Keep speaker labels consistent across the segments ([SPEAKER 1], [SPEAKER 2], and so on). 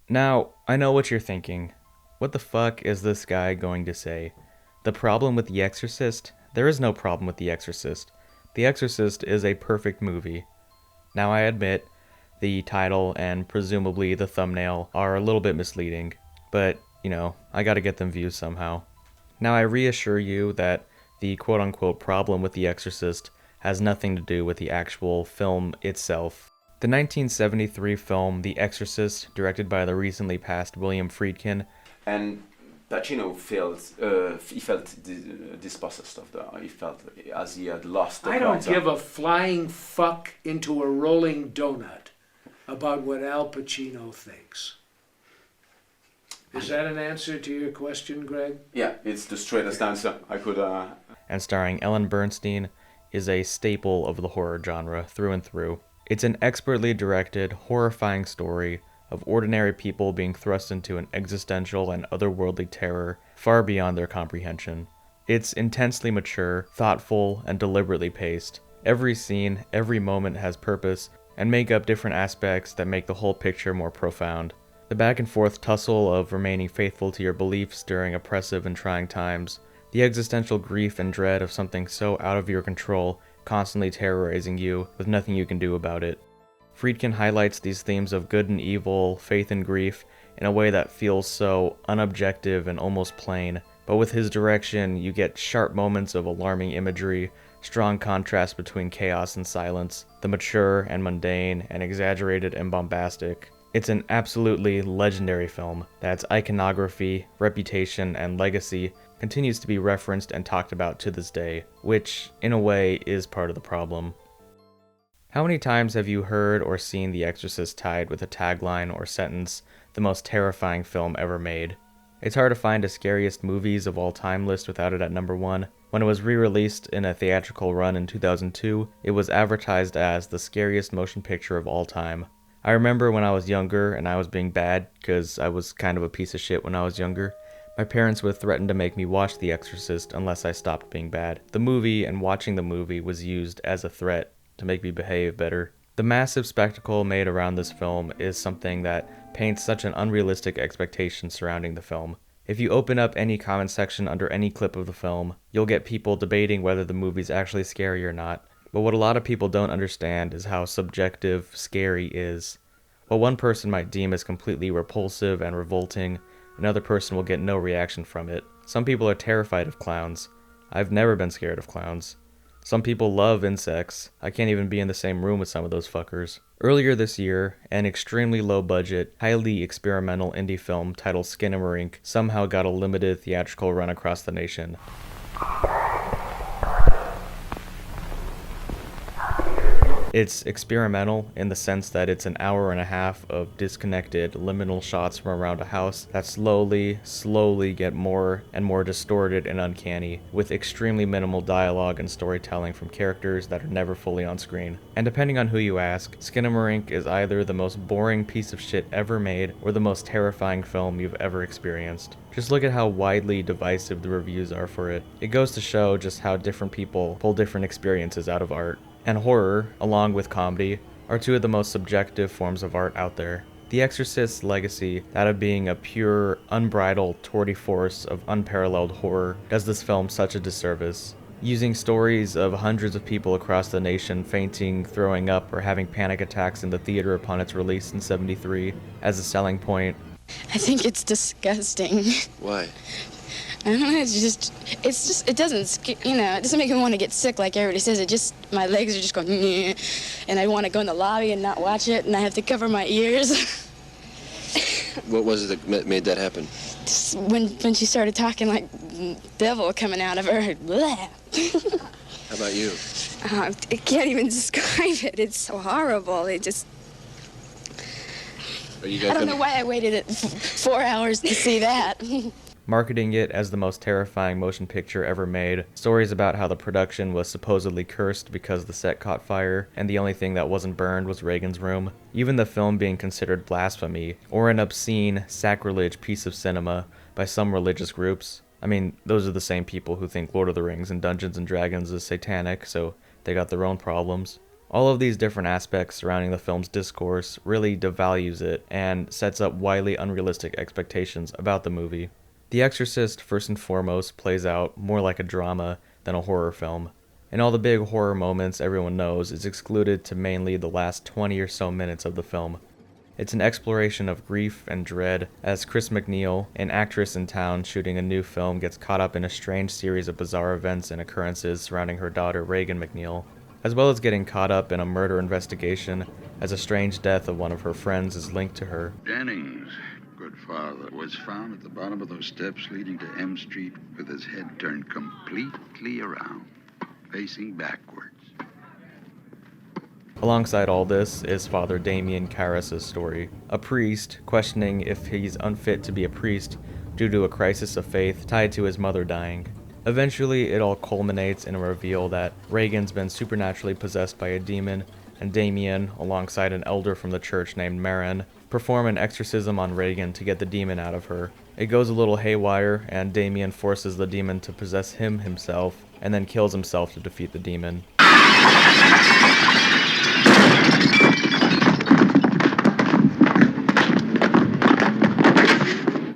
[SPEAKER 1] Now, I know what you're thinking. What the fuck is this guy going to say? The problem with The Exorcist? There is no problem with The Exorcist. The Exorcist is a perfect movie. Now, I admit, the title and presumably the thumbnail are a little bit misleading, but, I gotta get them views somehow. Now, I reassure you that the quote unquote problem with The Exorcist has nothing to do with the actual film itself. The 1973 film The Exorcist, directed by the recently passed William Friedkin,
[SPEAKER 2] and Pacino felt dispossessed of that. He felt as he had lost the
[SPEAKER 3] I don't
[SPEAKER 2] concept.
[SPEAKER 3] give a flying fuck into a rolling donut about what Al Pacino thinks. Is that an answer to your question, Greg?
[SPEAKER 2] Yeah, it's the straightest answer I could.
[SPEAKER 1] And starring Ellen Bernstein, is a staple of the horror genre through and through. It's an expertly directed, horrifying story of ordinary people being thrust into an existential and otherworldly terror far beyond their comprehension. It's intensely mature, thoughtful, and deliberately paced. Every scene, every moment has purpose, and make up different aspects that make the whole picture more profound. The back and forth tussle of remaining faithful to your beliefs during oppressive and trying times, the existential grief and dread of something so out of your control constantly terrorizing you with nothing you can do about it. Friedkin highlights these themes of good and evil, faith and grief, in a way that feels so unobjective and almost plain, but with his direction you get sharp moments of alarming imagery, strong contrast between chaos and silence, the mature and mundane and exaggerated and bombastic. It's an absolutely legendary film that's iconography, reputation, and legacy continues to be referenced and talked about to this day, which, in a way, is part of the problem. How many times have you heard or seen The Exorcist tied with a tagline or sentence, the most terrifying film ever made? It's hard to find a scariest movies of all time list without it at number one. When it was re-released in a theatrical run in 2002, it was advertised as the scariest motion picture of all time. I remember when I was younger and I was being bad, because I was kind of a piece of shit when I was younger, my parents would threaten to make me watch The Exorcist unless I stopped being bad. The movie and watching the movie was used as a threat to make me behave better. The massive spectacle made around this film is something that paints such an unrealistic expectation surrounding the film. If you open up any comment section under any clip of the film, you'll get people debating whether the movie's actually scary or not. But what a lot of people don't understand is how subjective scary is. What one person might deem as completely repulsive and revolting, another person will get no reaction from it. Some people are terrified of clowns. I've never been scared of clowns. Some people love insects. I can't even be in the same room with some of those fuckers. Earlier this year, an extremely low-budget, highly experimental indie film titled Skinamarink somehow got a limited theatrical run across the nation. It's experimental in the sense that it's an hour and a half of disconnected, liminal shots from around a house that slowly get more and more distorted and uncanny, with extremely minimal dialogue and storytelling from characters that are never fully on screen. And depending on who you ask, Skinamarink is either the most boring piece of shit ever made or the most terrifying film you've ever experienced. Just look at how widely divisive the reviews are for it. It goes to show just how different people pull different experiences out of art. And horror, along with comedy, are two of the most subjective forms of art out there. The Exorcist's legacy, that of being a pure, unbridled tour de force of unparalleled horror, does this film such a disservice. Using stories of hundreds of people across the nation fainting, throwing up, or having panic attacks in the theater upon its release in '73 as a selling point.
[SPEAKER 4] I think it's disgusting.
[SPEAKER 5] Why?
[SPEAKER 4] I don't know, it doesn't, it doesn't make me want to get sick like everybody says. My legs are just going, and I want to go in the lobby and not watch it, and I have to cover my ears.
[SPEAKER 5] What was it that made that happen?
[SPEAKER 4] Just when she started talking like devil coming out of her. Bleh.
[SPEAKER 5] How about you?
[SPEAKER 4] I can't even describe it. It's so horrible. I don't know why I waited 4 hours to see that.
[SPEAKER 1] Marketing it as the most terrifying motion picture ever made, stories about how the production was supposedly cursed because the set caught fire, and the only thing that wasn't burned was Reagan's room, even the film being considered blasphemy, or an obscene, sacrilege piece of cinema by some religious groups. I mean, those are the same people who think Lord of the Rings and Dungeons and Dragons is satanic, so they got their own problems. All of these different aspects surrounding the film's discourse really devalues it and sets up wildly unrealistic expectations about the movie. The Exorcist, first and foremost, plays out more like a drama than a horror film. And all the big horror moments everyone knows is excluded to mainly the last 20 or so minutes of the film. It's an exploration of grief and dread as Chris McNeil, an actress in town shooting a new film, gets caught up in a strange series of bizarre events and occurrences surrounding her daughter Regan McNeil, as well as getting caught up in a murder investigation as a strange death of one of her friends is linked to her.
[SPEAKER 6] Jennings, good father, was found at the bottom of those steps leading to M Street with his head turned completely around, facing backwards.
[SPEAKER 1] Alongside all this is Father Damien Karras' story, a priest questioning if he's unfit to be a priest due to a crisis of faith tied to his mother dying. Eventually, it all culminates in a reveal that Regan's been supernaturally possessed by a demon, and Damien, alongside an elder from the church named Marin, perform an exorcism on Regan to get the demon out of her. It goes a little haywire, and Damien forces the demon to possess him himself, and then kills himself to defeat the demon.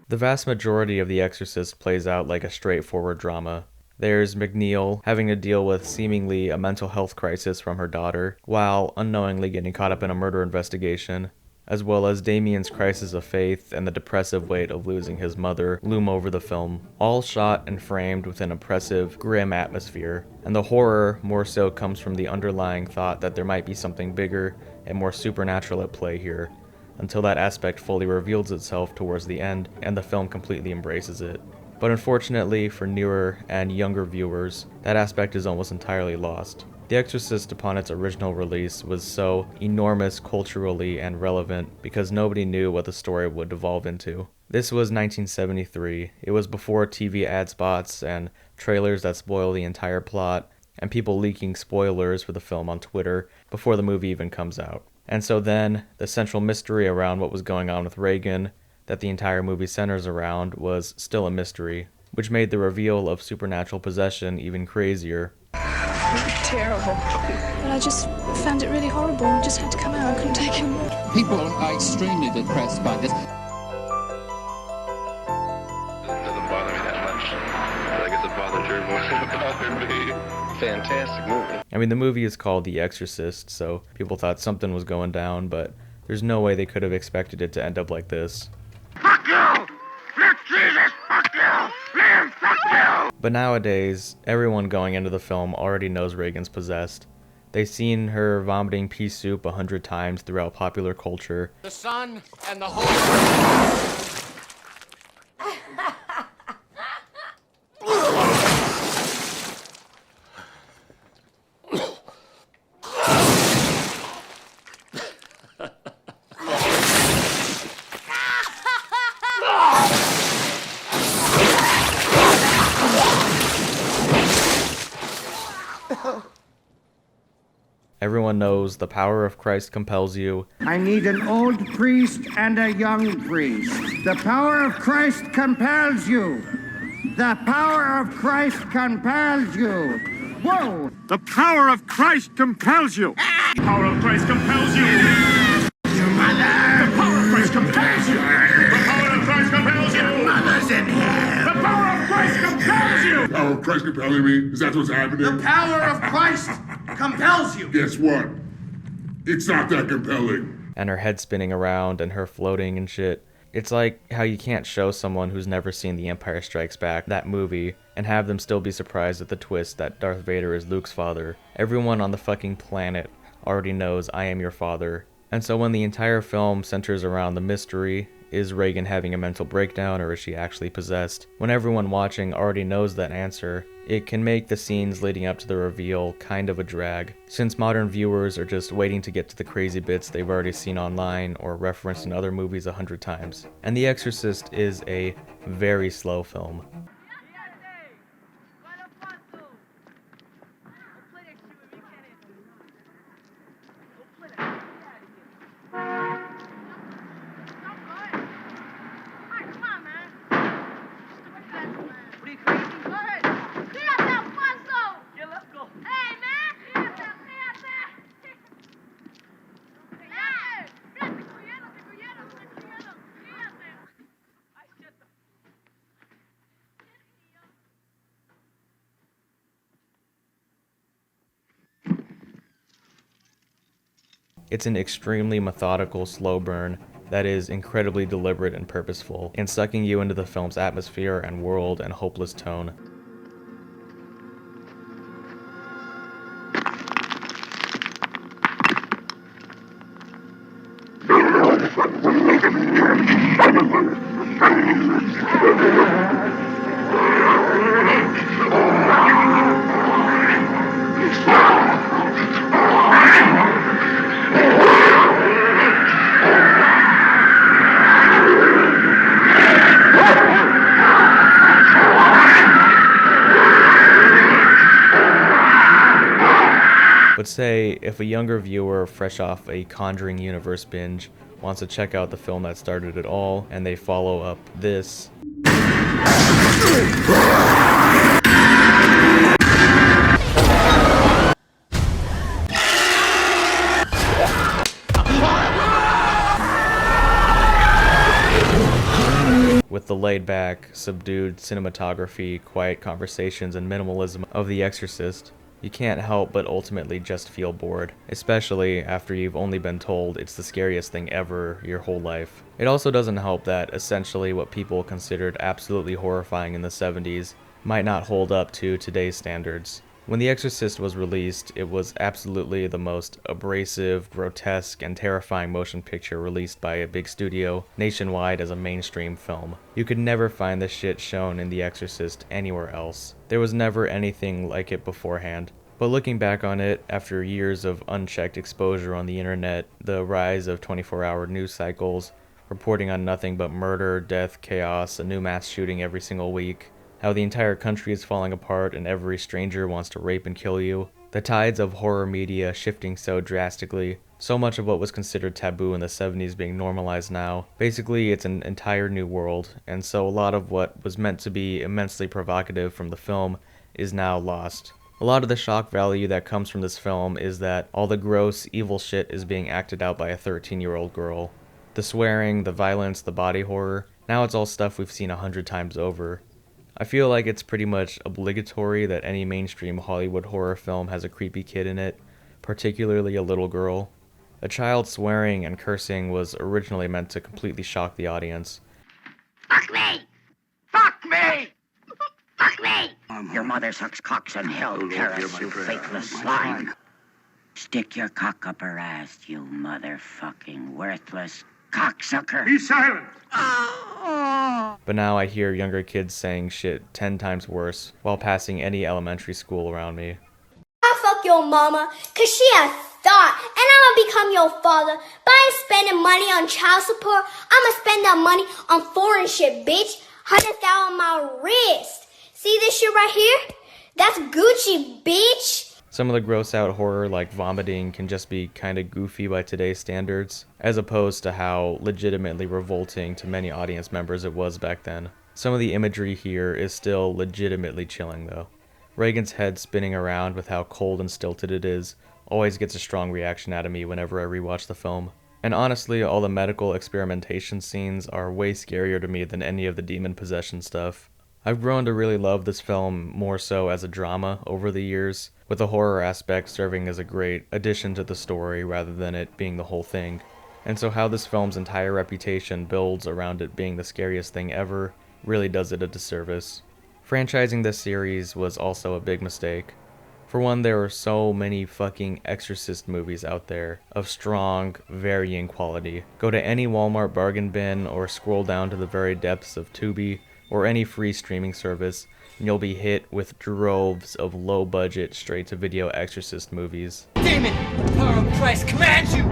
[SPEAKER 1] The vast majority of The Exorcist plays out like a straightforward drama. There's McNeil having to deal with seemingly a mental health crisis from her daughter, while unknowingly getting caught up in a murder investigation, as well as Damien's crisis of faith and the depressive weight of losing his mother loom over the film, all shot and framed with an oppressive, grim atmosphere. And the horror more so comes from the underlying thought that there might be something bigger and more supernatural at play here, until that aspect fully reveals itself towards the end and the film completely embraces it. But unfortunately for newer and younger viewers, that aspect is almost entirely lost. The Exorcist, upon its original release, was so enormous culturally and relevant because nobody knew what the story would devolve into. This was 1973. It was before TV ad spots and trailers that spoil the entire plot, and people leaking spoilers for the film on Twitter before the movie even comes out. And so then, the central mystery around what was going on with Regan, that the entire movie centers around, was still a mystery, which made the reveal of supernatural possession even crazier.
[SPEAKER 7] Terrible. But I just found it really horrible. I just had to come out. I couldn't take it anymore.
[SPEAKER 8] People are extremely depressed by this.
[SPEAKER 5] Doesn't bother me that much. I guess it bothered you more than it bothered me. Fantastic movie.
[SPEAKER 1] I mean, the movie is called The Exorcist, so people thought something was going down, but there's no way they could have expected it to end up like this.
[SPEAKER 6] Fuck you! Let Jesus fuck you! Liam, fuck you!
[SPEAKER 1] But nowadays, everyone going into the film already knows Regan's possessed. They've seen her vomiting pea soup 100 times throughout popular culture.
[SPEAKER 9] The Son and the Holy
[SPEAKER 1] Everyone knows the power of Christ compels you.
[SPEAKER 10] I need an old priest and a young priest. The power of Christ compels you. The power of Christ compels you. Whoa!
[SPEAKER 11] The power of Christ compels you. The power of Christ compels you.
[SPEAKER 10] Your mother!
[SPEAKER 11] The power of Christ compels you. The power of Christ compels you.
[SPEAKER 10] Your mother's in hell!
[SPEAKER 11] The power of Christ compels you.
[SPEAKER 12] The power of Christ compelling me? Is that what's happening?
[SPEAKER 10] The power of Christ compels you!
[SPEAKER 12] Guess what? It's not that compelling.
[SPEAKER 1] And her head spinning around and her floating and shit. It's like how you can't show someone who's never seen The Empire Strikes Back, that movie, and have them still be surprised at the twist that Darth Vader is Luke's father. Everyone on the fucking planet already knows I am your father. And so when the entire film centers around the mystery, is Regan having a mental breakdown or is she actually possessed? When everyone watching already knows that answer, it can make the scenes leading up to the reveal kind of a drag, since modern viewers are just waiting to get to the crazy bits they've already seen online or referenced in other movies 100 times. And The Exorcist is a very slow film. It's an extremely methodical, slow burn that is incredibly deliberate and purposeful in sucking you into the film's atmosphere and world and hopeless tone. But say, if a younger viewer fresh off a Conjuring universe binge wants to check out the film that started it all, and they follow up this, with the laid-back, subdued cinematography, quiet conversations, and minimalism of The Exorcist, you can't help but ultimately just feel bored, especially after you've only been told it's the scariest thing ever your whole life. It also doesn't help that essentially what people considered absolutely horrifying in the 70s might not hold up to today's standards. When The Exorcist was released, it was absolutely the most abrasive, grotesque, and terrifying motion picture released by a big studio nationwide as a mainstream film. You could never find this shit shown in The Exorcist anywhere else. There was never anything like it beforehand. But looking back on it, after years of unchecked exposure on the internet, the rise of 24-hour news cycles, reporting on nothing but murder, death, chaos, a new mass shooting every single week, how the entire country is falling apart and every stranger wants to rape and kill you, the tides of horror media shifting so drastically, so much of what was considered taboo in the 70s being normalized now. Basically, it's an entire new world, and so a lot of what was meant to be immensely provocative from the film is now lost. A lot of the shock value that comes from this film is that all the gross, evil shit is being acted out by a 13-year-old girl. The swearing, the violence, the body horror, now it's all stuff we've seen 100 times over. I feel like it's pretty much obligatory that any mainstream Hollywood horror film has a creepy kid in it, particularly a little girl. A child swearing and cursing was originally meant to completely shock the audience.
[SPEAKER 13] Fuck me! Fuck me! Fuck me! Your mother sucks cocks in hell, Paris, you faithless slime. Stick your cock up her ass, you motherfucking worthless cocksucker.
[SPEAKER 11] Be silent!
[SPEAKER 1] But now I hear younger kids saying shit 10 times worse while passing any elementary school around me.
[SPEAKER 14] I fuck your mama, cause she a thought, and I'ma become your father. But I ain't spending money on child support. I'ma spend that money on foreign shit, bitch. 100,000 on my wrist. See this shit right here? That's Gucci, bitch.
[SPEAKER 1] Some of the gross out horror like vomiting can just be kinda goofy by today's standards, as opposed to how legitimately revolting to many audience members it was back then. Some of the imagery here is still legitimately chilling though. Reagan's head spinning around with how cold and stilted it is always gets a strong reaction out of me whenever I rewatch the film. And honestly, all the medical experimentation scenes are way scarier to me than any of the demon possession stuff. I've grown to really love this film more so as a drama over the years, with the horror aspect serving as a great addition to the story rather than it being the whole thing. And so how this film's entire reputation builds around it being the scariest thing ever really does it a disservice. Franchising this series was also a big mistake. For one, there are so many fucking Exorcist movies out there of strong, varying quality. Go to any Walmart bargain bin or scroll down to the very depths of Tubi or any free streaming service, and you'll be hit with droves of low-budget, straight-to-video Exorcist movies.
[SPEAKER 9] Demon, the power of Christ commands you!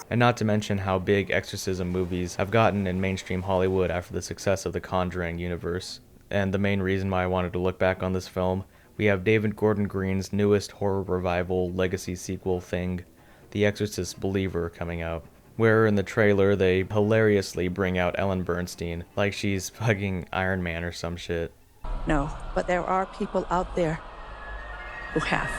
[SPEAKER 1] And not to mention how big exorcism movies have gotten in mainstream Hollywood after the success of the Conjuring universe. And the main reason why I wanted to look back on this film, we have David Gordon Green's newest horror revival legacy sequel thing, The Exorcist Believer, coming out, where in the trailer they hilariously bring out Ellen Bernstein like she's fucking Iron Man or some shit.
[SPEAKER 15] No, but there are people out there who have.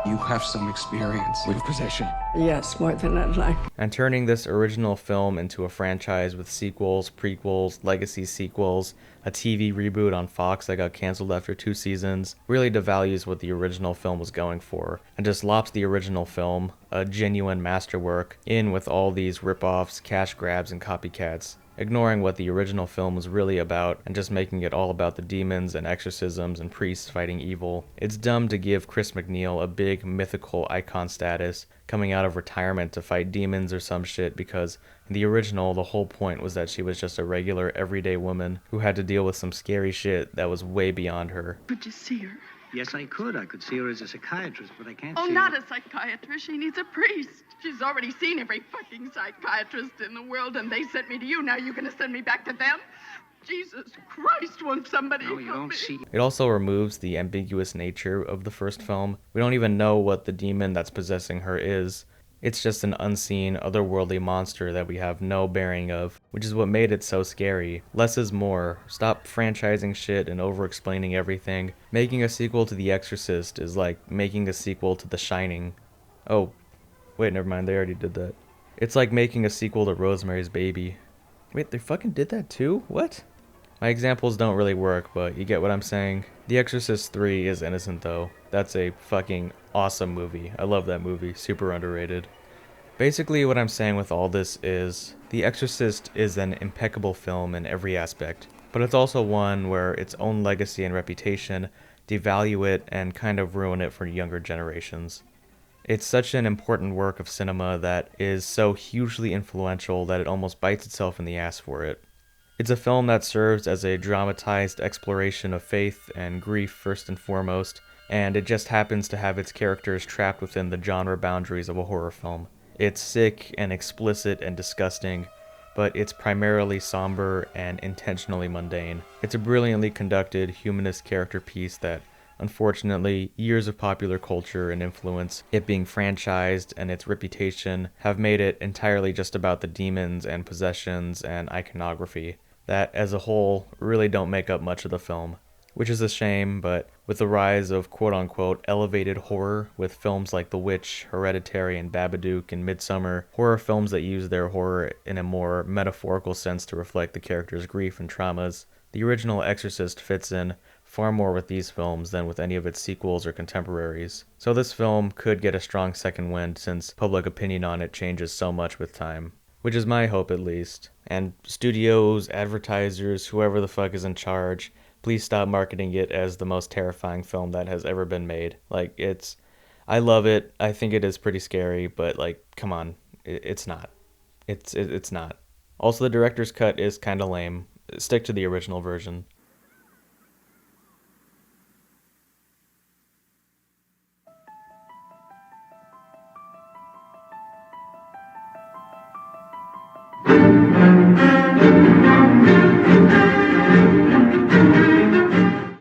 [SPEAKER 16] You you have some experience with possession.
[SPEAKER 15] Yes, more than I'd like.
[SPEAKER 1] And turning this original film into a franchise with sequels, prequels, legacy sequels, a TV reboot on Fox that got canceled after 2 seasons, really devalues what the original film was going for, and just lops the original film, a genuine masterwork, in with all these rip-offs, cash grabs, and copycats, ignoring what the original film was really about and just making it all about the demons and exorcisms and priests fighting evil. It's dumb to give Chris McNeil a big mythical icon status coming out of retirement to fight demons or some shit, because in the original, the whole point was that she was just a regular everyday woman who had to deal with some scary shit that was way beyond her.
[SPEAKER 17] Could you see her?
[SPEAKER 18] Yes, I could. I could see her as a psychiatrist, but I can't
[SPEAKER 17] Oh,
[SPEAKER 18] see
[SPEAKER 17] not
[SPEAKER 18] her.
[SPEAKER 17] a psychiatrist. She needs a priest. She's already seen every fucking psychiatrist in the world, and they sent me to you. Now you're gonna send me back to them? Jesus Christ, won't somebody
[SPEAKER 18] No, you
[SPEAKER 17] help
[SPEAKER 18] don't
[SPEAKER 17] me?
[SPEAKER 18] see.
[SPEAKER 1] It also removes the ambiguous nature of the first film. We don't even know what the demon that's possessing her is. It's just an unseen, otherworldly monster that we have no bearing of, which is what made it so scary. Less is more. Stop franchising shit and over-explaining everything. Making a sequel to The Exorcist is like making a sequel to The Shining. Oh, wait, never mind, they already did that. It's like making a sequel to Rosemary's Baby. Wait, they fucking did that too? What? My examples don't really work, but you get what I'm saying. The Exorcist 3 is innocent though. That's a fucking awesome movie. I love that movie. Super underrated. Basically what I'm saying with all this is, The Exorcist is an impeccable film in every aspect, but it's also one where its own legacy and reputation devalue it and kind of ruin it for younger generations. It's such an important work of cinema that is so hugely influential that it almost bites itself in the ass for it. It's a film that serves as a dramatized exploration of faith and grief first and foremost, and it just happens to have its characters trapped within the genre boundaries of a horror film. It's sick and explicit and disgusting, but it's primarily somber and intentionally mundane. It's a brilliantly conducted humanist character piece that, unfortunately, years of popular culture and influence, it being franchised, and its reputation have made it entirely just about the demons and possessions and iconography that, as a whole, really don't make up much of the film. Which is a shame, but with the rise of quote-unquote elevated horror, with films like The Witch, Hereditary, and Babadook, and Midsommar, horror films that use their horror in a more metaphorical sense to reflect the character's grief and traumas, the original Exorcist fits in far more with these films than with any of its sequels or contemporaries. So this film could get a strong second wind since public opinion on it changes so much with time. Which is my hope, at least. And studios, advertisers, whoever the fuck is in charge, please stop marketing it as the most terrifying film that has ever been made. Like, I love it. I think it is pretty scary, but like, come on, it's not. It's not. Also, the director's cut is kind of lame. Stick to the original version.